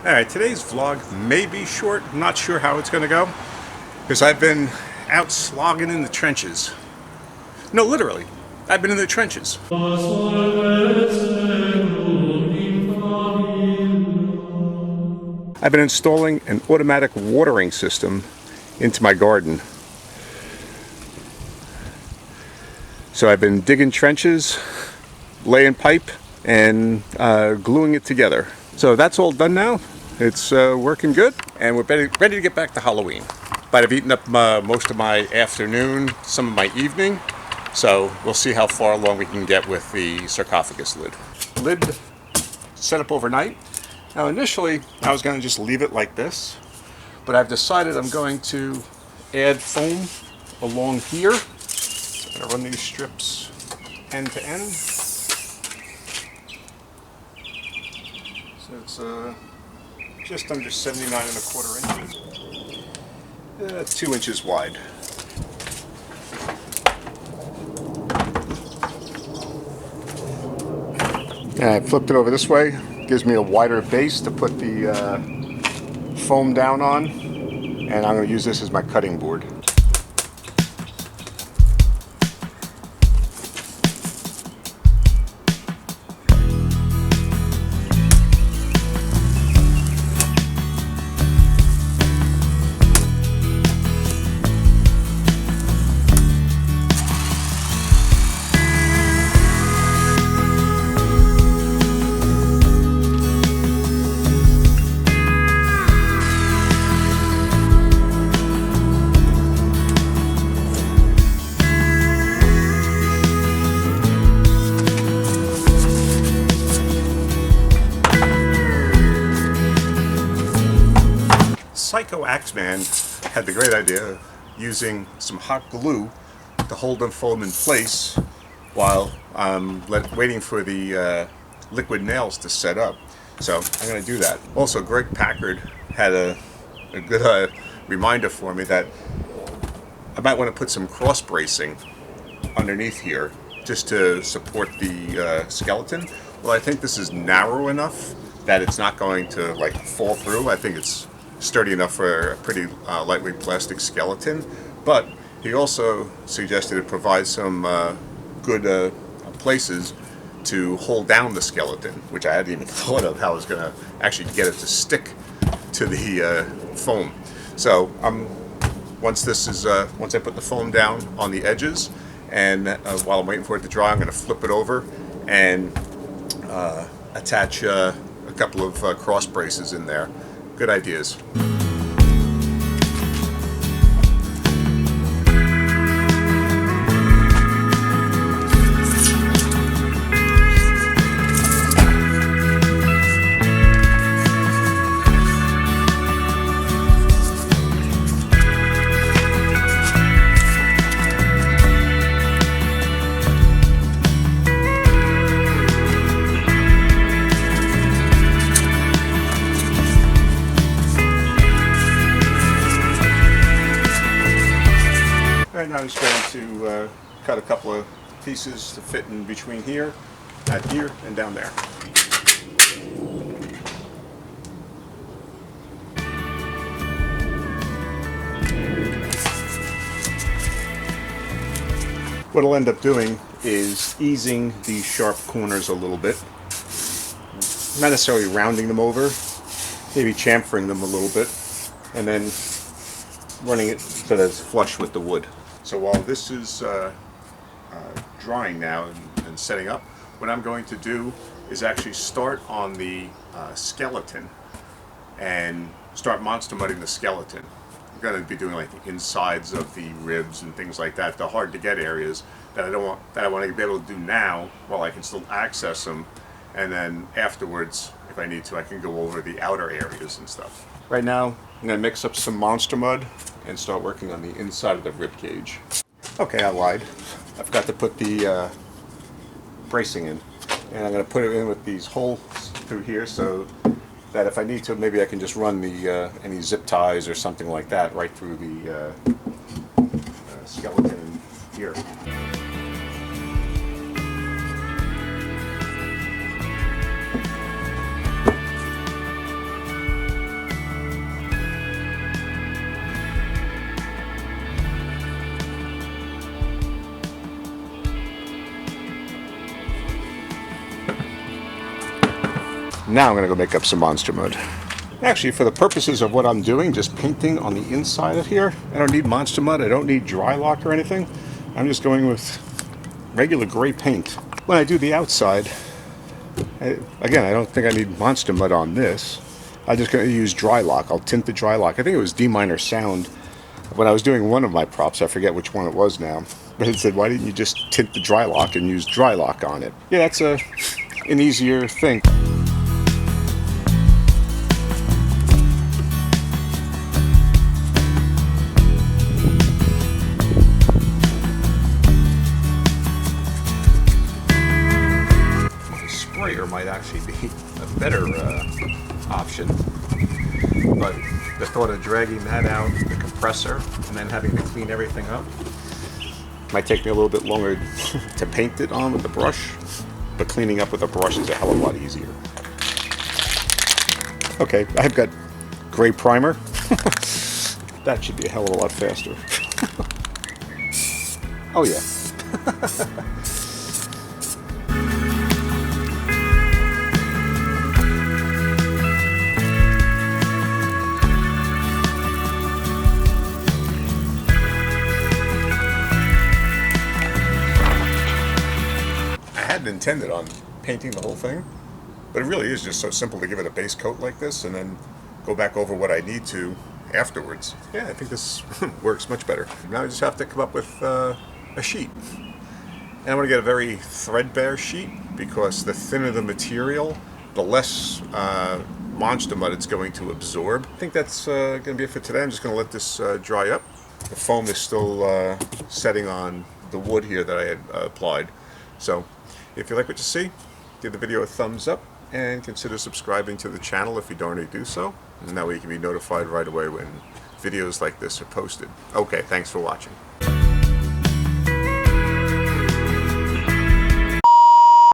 Alright, today's vlog may be short. I'm not sure how it's going to go. Because I've been out slogging in the trenches. No, literally. I've been in the trenches. I've been installing an automatic watering system into my garden. So I've been digging trenches, laying pipe, and gluing it together. So that's all done now. It's working good, and we're ready to get back to Halloween. But I've eaten up most of my afternoon, some of my evening, so we'll see how far along we can get with the sarcophagus lid. Lid set up overnight. Now initially, I was going to just leave it like this, but I've decided I'm going to add foam along here. So I'm going to run these strips end to end. So it's just under 79¼ inches, 2 inches wide. And I flipped it over this way. Gives me a wider base to put the foam down on, and I'm going to use this as my cutting board. Psycho Axeman had the great idea of using some hot glue to hold the foam in place while waiting for the liquid nails to set up. So I'm going to do that. Also, Greg Packard had a good reminder for me that I might want to put some cross bracing underneath here just to support the skeleton. Well, I think this is narrow enough that it's not going to like fall through. I think it's sturdy enough for a pretty lightweight plastic skeleton, but he also suggested it provides some good places to hold down the skeleton, which I hadn't even thought of how I was going to actually get it to stick to the foam. So once I put the foam down on the edges, and while I'm waiting for it to dry, I'm going to flip it over and attach a couple of cross braces in there. Good ideas. Right now I'm just going to cut a couple of pieces to fit in between here, here, and down there. What I'll end up doing is easing these sharp corners a little bit. Not necessarily rounding them over, maybe chamfering them a little bit, and then running it so that it's flush with the wood. So while this is drying now and setting up, what I'm going to do is actually start on the skeleton and start monster mudding the skeleton. I'm going to be doing like the insides of the ribs and things like that, the hard to get areas that I want to be able to do now while I can still access them, and then afterwards, if I need to, I can go over the outer areas and stuff. Right now, I'm going to mix up some monster mud and start working on the inside of the ribcage. Okay, I lied. I forgot to put the bracing in, and I'm going to put it in with these holes through here so that if I need to, maybe I can just run the any zip ties or something like that right through the skeleton here. Now I'm going to go make up some monster mud. Actually, for the purposes of what I'm doing, just painting on the inside of here, I don't need monster mud, I don't need Dryloc or anything. I'm just going with regular gray paint. When I do the outside, again, I don't think I need monster mud on this. I'm just going to use Dryloc. I'll tint the Dryloc. I think it was D minor sound. When I was doing one of my props, I forget which one it was now, but it said, why didn't you just tint the Dryloc and use Dryloc on it? Yeah, that's an easier thing. Sprayer might actually be a better option, but the thought of dragging that out, the compressor, and then having to clean everything up might take me a little bit longer to paint it on with the brush, but cleaning up with a brush is a hell of a lot easier. Okay, I've got gray primer. That should be a hell of a lot faster. Oh yeah. Intended on painting the whole thing, but it really is just so simple to give it a base coat like this and then go back over what I need to afterwards. Yeah, I think this works much better. Now I just have to come up with a sheet, and I want to get a very threadbare sheet because the thinner the material, the less monster mud it's going to absorb. I think that's going to be it for today. I'm just going to let this dry up. The foam is still setting on the wood here that I had applied. So if you like what you see, give the video a thumbs up and consider subscribing to the channel if you don't already do so. And that way you can be notified right away when videos like this are posted. Okay, thanks for watching.